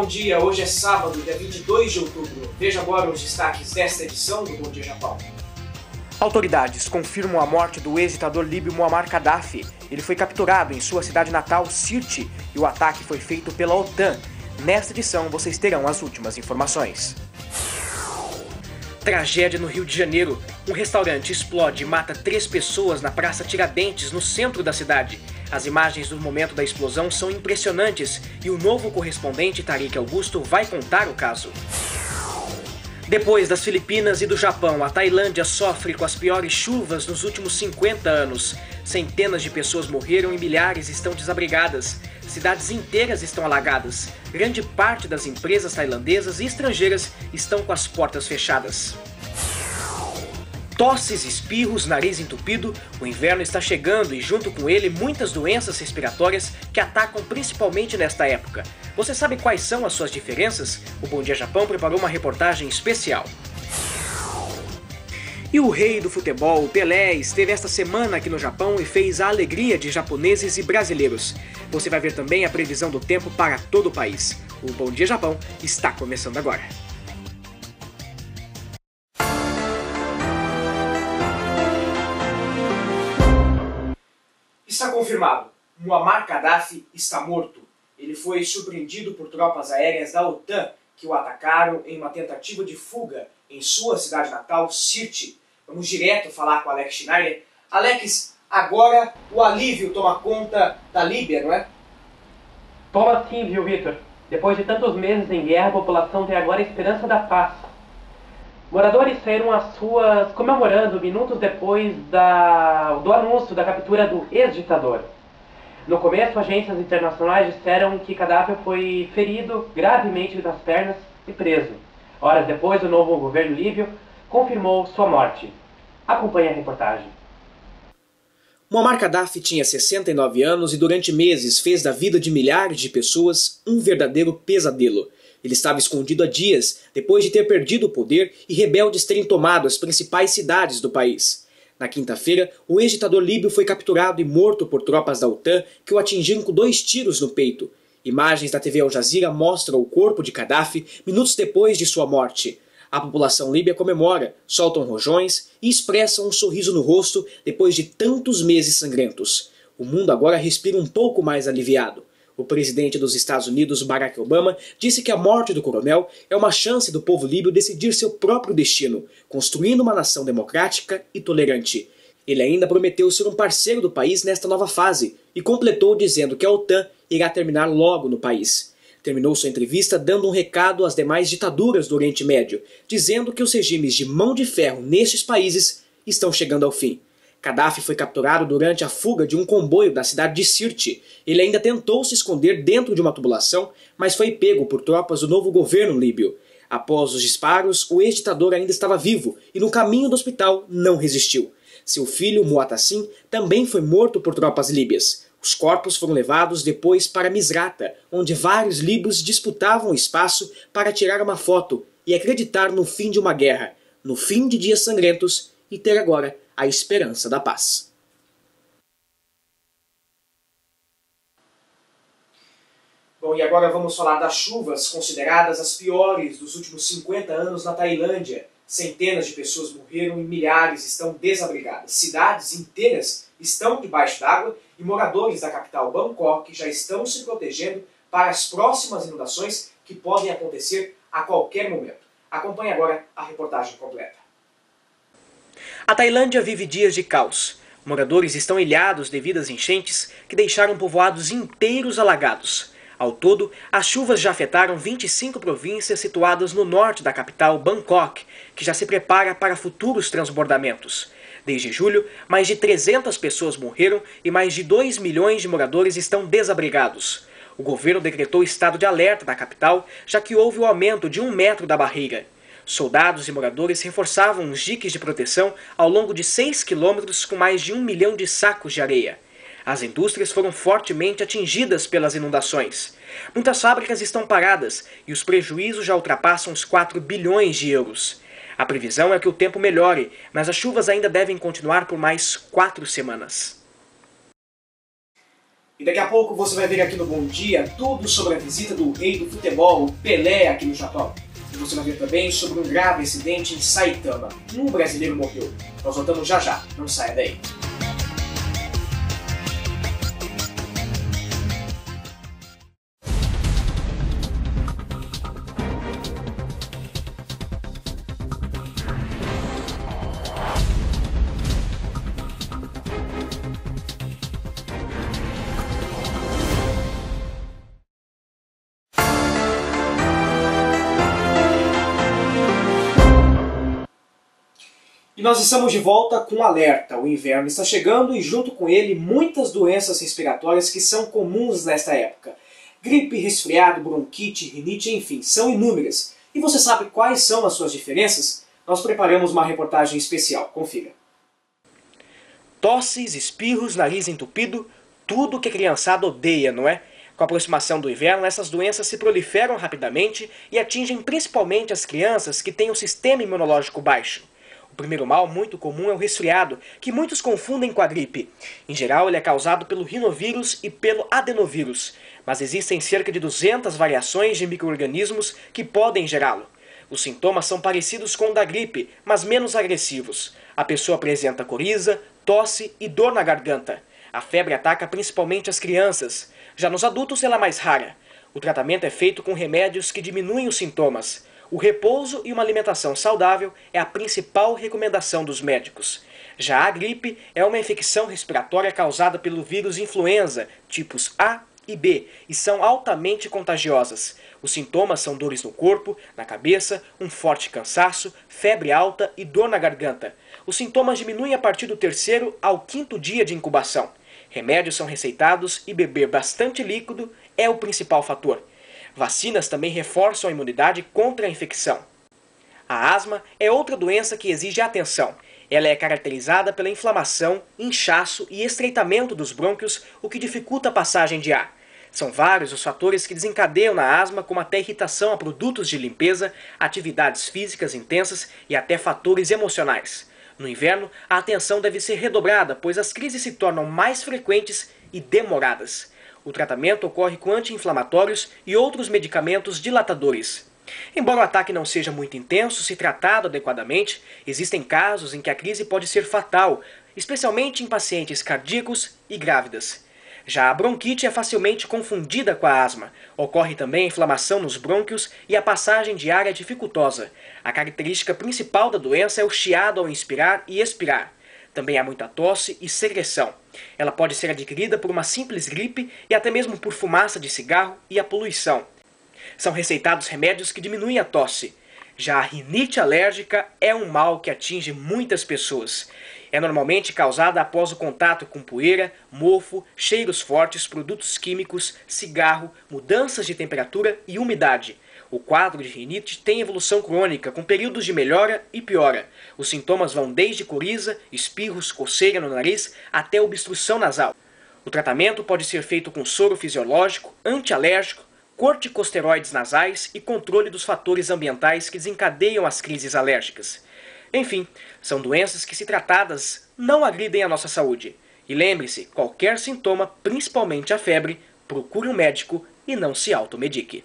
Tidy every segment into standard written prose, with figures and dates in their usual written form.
bom dia. Hoje é sábado, dia 22 de outubro. Veja agora os destaques desta edição do Bom Dia Japão. Autoridades confirmam a morte do ex-ditador líbio Muammar Gaddafi. Ele foi capturado em sua cidade natal, Sirte, e o ataque foi feito pela OTAN. Nesta edição, vocês terão as últimas informações. Tragédia no Rio de Janeiro. Um restaurante explode e mata 3 pessoas na Praça Tiradentes, no centro da cidade. As imagens do momento da explosão são impressionantes e o novo correspondente Tariq Augusto vai contar o caso. Depois das Filipinas e do Japão, a Tailândia sofre com as piores chuvas nos últimos 50 anos. Centenas de pessoas morreram e milhares estão desabrigadas. Cidades inteiras estão alagadas. Grande parte das empresas tailandesas e estrangeiras estão com as portas fechadas. Tosses, espirros, nariz entupido, o inverno está chegando e junto com ele muitas doenças respiratórias que atacam principalmente nesta época. Você sabe quais são as suas diferenças? O Bom Dia Japão preparou uma reportagem especial. E o rei do futebol, Pelé, esteve esta semana aqui no Japão e fez a alegria de japoneses e brasileiros. Você vai ver também a previsão do tempo para todo o país. O Bom Dia Japão está começando agora. Está confirmado, Muammar Gaddafi está morto. Ele foi surpreendido por tropas aéreas da OTAN que o atacaram em uma tentativa de fuga em sua cidade natal, Sirte. Vamos direto falar com Alex Schneider. Alex, agora o alívio toma conta da Líbia, não é? Toma sim, viu, Victor? Depois de tantos meses em guerra, a população tem agora a esperança da paz. Moradores saíram às ruas comemorando minutos depois do anúncio da captura do ex-ditador. No começo, agências internacionais disseram que Gaddafi foi ferido gravemente nas pernas e preso. Horas depois, o novo governo líbio confirmou sua morte. Acompanhe a reportagem. Muammar Gaddafi tinha 69 anos e durante meses fez da vida de milhares de pessoas um verdadeiro pesadelo. Ele estava escondido há dias, depois de ter perdido o poder e rebeldes terem tomado as principais cidades do país. Na quinta-feira, o ex-ditador líbio foi capturado e morto por tropas da OTAN que o atingiram com 2 tiros no peito. Imagens da TV Al Jazeera mostram o corpo de Gaddafi minutos depois de sua morte. A população líbia comemora, soltam rojões e expressam um sorriso no rosto depois de tantos meses sangrentos. O mundo agora respira um pouco mais aliviado. O presidente dos Estados Unidos, Barack Obama, disse que a morte do coronel é uma chance do povo líbio decidir seu próprio destino, construindo uma nação democrática e tolerante. Ele ainda prometeu ser um parceiro do país nesta nova fase e completou dizendo que a OTAN irá terminar logo no país. Terminou sua entrevista dando um recado às demais ditaduras do Oriente Médio, dizendo que os regimes de mão de ferro nestes países estão chegando ao fim. Gaddafi foi capturado durante a fuga de um comboio da cidade de Sirte. Ele ainda tentou se esconder dentro de uma tubulação, mas foi pego por tropas do novo governo líbio. Após os disparos, o ex-ditador ainda estava vivo e no caminho do hospital não resistiu. Seu filho, Muatassim, também foi morto por tropas líbias. Os corpos foram levados depois para Misrata, onde vários líbios disputavam o espaço para tirar uma foto e acreditar no fim de uma guerra, no fim de dias sangrentos e ter agora a esperança da paz. Bom, e agora vamos falar das chuvas consideradas as piores dos últimos 50 anos na Tailândia. Centenas de pessoas morreram e milhares estão desabrigadas. Cidades inteiras estão debaixo d'água e moradores da capital Bangkok já estão se protegendo para as próximas inundações que podem acontecer a qualquer momento. Acompanhe agora a reportagem completa. A Tailândia vive dias de caos. Moradores estão ilhados devido às enchentes que deixaram povoados inteiros alagados. Ao todo, as chuvas já afetaram 25 províncias situadas no norte da capital Bangkok, que já se prepara para futuros transbordamentos. Desde julho, mais de 300 pessoas morreram e mais de 2 milhões de moradores estão desabrigados. O governo decretou estado de alerta na capital, já que houve o aumento de 1 metro da barreira. Soldados e moradores reforçavam os diques de proteção ao longo de 6 quilômetros com mais de 1 milhão de sacos de areia. As indústrias foram fortemente atingidas pelas inundações. Muitas fábricas estão paradas e os prejuízos já ultrapassam os 4 bilhões de euros. A previsão é que o tempo melhore, mas as chuvas ainda devem continuar por mais 4 semanas. E daqui a pouco você vai ver aqui no Bom Dia tudo sobre a visita do rei do futebol, Pelé, aqui no Japão. E você vai ver também sobre um grave acidente em Saitama. Um brasileiro morreu. Nós voltamos já já, não saia daí. E nós estamos de volta com um alerta. O inverno está chegando e junto com ele muitas doenças respiratórias que são comuns nesta época. Gripe, resfriado, bronquite, rinite, enfim, são inúmeras. E você sabe quais são as suas diferenças? Nós preparamos uma reportagem especial. Confira. Tosses, espirros, nariz entupido, tudo que a criançada odeia, não é? Com a aproximação do inverno, essas doenças se proliferam rapidamente e atingem principalmente as crianças que têm o sistema imunológico baixo. O primeiro mal muito comum é o resfriado, que muitos confundem com a gripe. Em geral, ele é causado pelo rinovírus e pelo adenovírus, mas existem cerca de 200 variações de micro-organismos que podem gerá-lo. Os sintomas são parecidos com o da gripe, mas menos agressivos. A pessoa apresenta coriza, tosse e dor na garganta. A febre ataca principalmente as crianças. Já nos adultos ela é mais rara. O tratamento é feito com remédios que diminuem os sintomas. O repouso e uma alimentação saudável é a principal recomendação dos médicos. Já a gripe é uma infecção respiratória causada pelo vírus influenza, tipos A e B, e são altamente contagiosas. Os sintomas são dores no corpo, na cabeça, um forte cansaço, febre alta e dor na garganta. Os sintomas diminuem a partir do 3º ao 5º dia de incubação. Remédios são receitados e beber bastante líquido é o principal fator. Vacinas também reforçam a imunidade contra a infecção. A asma é outra doença que exige atenção. Ela é caracterizada pela inflamação, inchaço e estreitamento dos brônquios, o que dificulta a passagem de ar. São vários os fatores que desencadeiam na asma, como até irritação a produtos de limpeza, atividades físicas intensas e até fatores emocionais. No inverno, a atenção deve ser redobrada, pois as crises se tornam mais frequentes e demoradas. O tratamento ocorre com anti-inflamatórios e outros medicamentos dilatadores. Embora o ataque não seja muito intenso, se tratado adequadamente, existem casos em que a crise pode ser fatal, especialmente em pacientes cardíacos e grávidas. Já a bronquite é facilmente confundida com a asma. Ocorre também a inflamação nos brônquios e a passagem de ar é dificultosa. A característica principal da doença é o chiado ao inspirar e expirar. Também há muita tosse e secreção. Ela pode ser adquirida por uma simples gripe e até mesmo por fumaça de cigarro e a poluição. São receitados remédios que diminuem a tosse. Já a rinite alérgica é um mal que atinge muitas pessoas. É normalmente causada após o contato com poeira, mofo, cheiros fortes, produtos químicos, cigarro, mudanças de temperatura e umidade. O quadro de rinite tem evolução crônica, com períodos de melhora e piora. Os sintomas vão desde coriza, espirros, coceira no nariz, até obstrução nasal. O tratamento pode ser feito com soro fisiológico, antialérgico, corticosteroides nasais e controle dos fatores ambientais que desencadeiam as crises alérgicas. Enfim, são doenças que, se tratadas, não agridem a nossa saúde. E lembre-se, qualquer sintoma, principalmente a febre, procure um médico e não se automedique.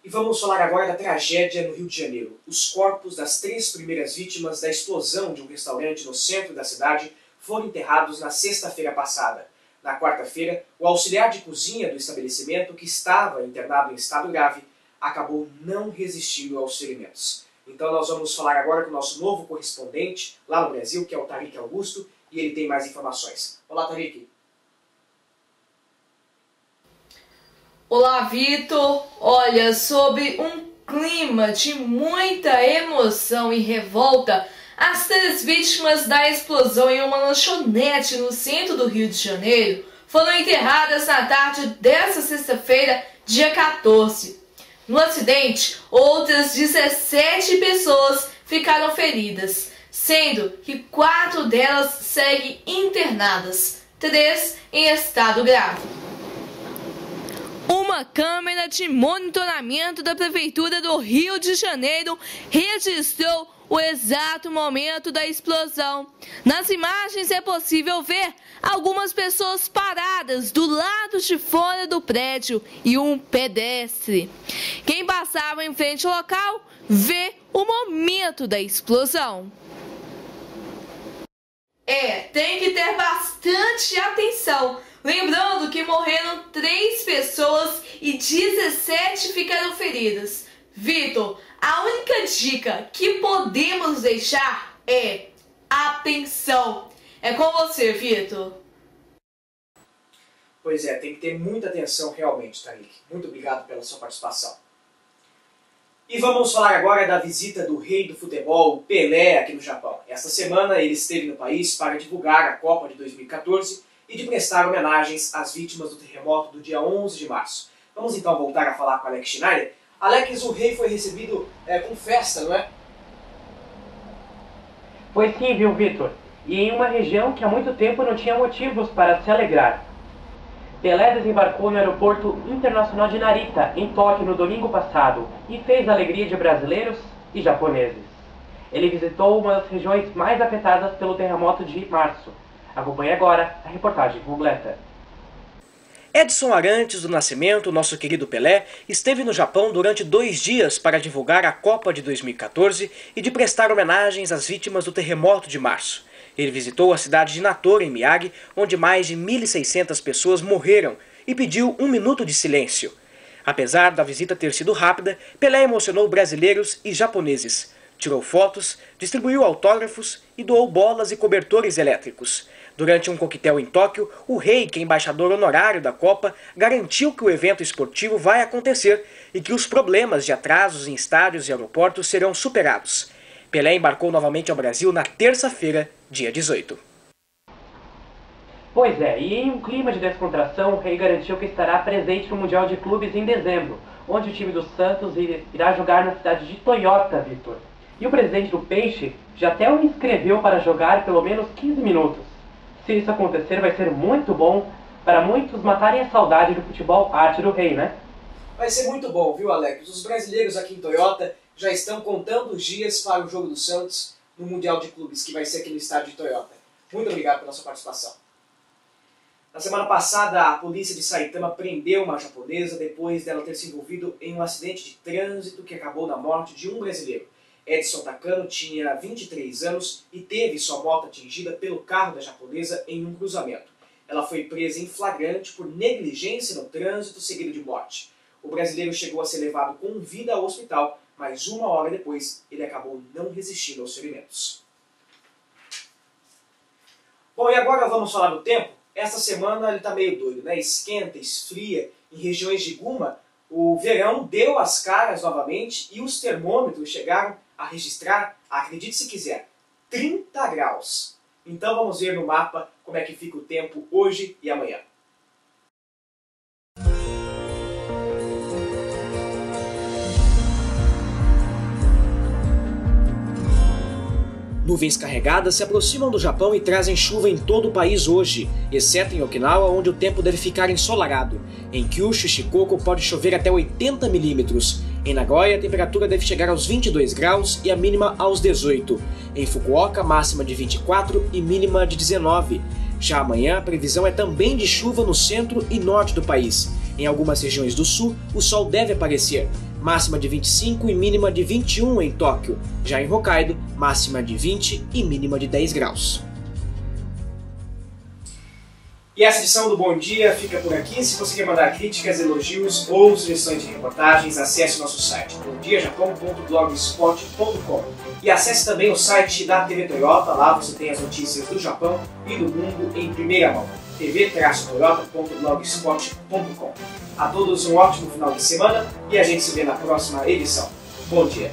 E vamos falar agora da tragédia no Rio de Janeiro. Os corpos das 3 primeiras vítimas da explosão de um restaurante no centro da cidade foram enterrados na sexta-feira passada. Na quarta-feira, o auxiliar de cozinha do estabelecimento, que estava internado em estado grave, acabou não resistindo aos ferimentos. Então nós vamos falar agora com o nosso novo correspondente lá no Brasil, que é o Tarik Augusto, e ele tem mais informações. Olá, Tarik. Olá, Vitor. Olha, sobre um clima de muita emoção e revolta, as 3 vítimas da explosão em uma lanchonete no centro do Rio de Janeiro foram enterradas na tarde desta sexta-feira, dia 14. No acidente, outras 17 pessoas ficaram feridas, sendo que 4 delas seguem internadas, 3 em estado grave. Uma uma câmera de monitoramento da Prefeitura do Rio de Janeiro registrou o exato momento da explosão. Nas imagens é possível ver algumas pessoas paradas do lado de fora do prédio e um pedestre. Quem passava em frente ao local vê o momento da explosão. Tem que ter bastante atenção. Lembrando que morreram 3 pessoas e 17 ficaram feridas. Vitor, a única dica que podemos deixar é atenção. É com você, Vitor. Pois é, tem que ter muita atenção realmente, Tarik. Muito obrigado pela sua participação. E vamos falar agora da visita do rei do futebol, Pelé, aqui no Japão. Esta semana ele esteve no país para divulgar a Copa de 2014 e de prestar homenagens às vítimas do terremoto do dia 11 de março. Vamos então voltar a falar com Alex Schneider. Alex, o rei foi recebido com festa, não é? Pois sim, viu, Vitor? E em uma região que há muito tempo não tinha motivos para se alegrar. Pelé desembarcou no aeroporto internacional de Narita, em Tóquio, no domingo passado, e fez a alegria de brasileiros e japoneses. Ele visitou uma das regiões mais afetadas pelo terremoto de março. Acompanhe agora a reportagem completa. Edson Arantes do Nascimento, nosso querido Pelé, esteve no Japão durante 2 dias para divulgar a Copa de 2014 e de prestar homenagens às vítimas do terremoto de março. Ele visitou a cidade de Natora, em Miyagi, onde mais de 1.600 pessoas morreram, e pediu 1 minuto de silêncio. Apesar da visita ter sido rápida, Pelé emocionou brasileiros e japoneses. Tirou fotos, distribuiu autógrafos e doou bolas e cobertores elétricos. Durante um coquetel em Tóquio, o rei, que é embaixador honorário da Copa, garantiu que o evento esportivo vai acontecer e que os problemas de atrasos em estádios e aeroportos serão superados. Pelé embarcou novamente ao Brasil na terça-feira, dia 18. Pois é, e em um clima de descontração, o rei garantiu que estará presente no Mundial de Clubes em dezembro, onde o time do Santos irá jogar na cidade de Toyota, Vitor. E o presidente do Peixe já até o inscreveu para jogar pelo menos 15 minutos. Se isso acontecer, vai ser muito bom para muitos matarem a saudade do futebol arte do rei, né? Vai ser muito bom, viu, Alex? Os brasileiros aqui em Toyota já estão contando os dias para o jogo do Santos no Mundial de Clubes, que vai ser aqui no estádio de Toyota. Muito obrigado pela sua participação. Na semana passada, a polícia de Saitama prendeu uma japonesa depois dela ter se envolvido em um acidente de trânsito que acabou na morte de um brasileiro. Edson Takano tinha 23 anos e teve sua moto atingida pelo carro da japonesa em um cruzamento. Ela foi presa em flagrante por negligência no trânsito seguido de morte. O brasileiro chegou a ser levado com vida ao hospital, mas 1 hora depois ele acabou não resistindo aos ferimentos. Bom, e agora vamos falar do tempo. Esta semana ele está meio doido, né? Esquenta, esfria. Em regiões de Guma, o verão deu as caras novamente e os termômetros chegaram a registrar, acredite se quiser, 30 graus. Então vamos ver no mapa como é que fica o tempo hoje e amanhã. Nuvens carregadas se aproximam do Japão e trazem chuva em todo o país hoje, exceto em Okinawa, onde o tempo deve ficar ensolarado. Em Kyushu e Shikoku pode chover até 80 milímetros. Em Nagoya, a temperatura deve chegar aos 22 graus e a mínima aos 18. Em Fukuoka, máxima de 24 e mínima de 19. Já amanhã, a previsão é também de chuva no centro e norte do país. Em algumas regiões do sul, o sol deve aparecer. Máxima de 25 e mínima de 21 em Tóquio. Já em Hokkaido, máxima de 20 e mínima de 10 graus. E essa edição do Bom Dia fica por aqui. Se você quer mandar críticas, elogios ou sugestões de reportagens, acesse o nosso site bomdiajapão.blogspot.com e acesse também o site da TV Toyota. Lá você tem as notícias do Japão e do mundo em primeira mão. tv-toyota.blogspot.com. A todos um ótimo final de semana e a gente se vê na próxima edição. Bom dia!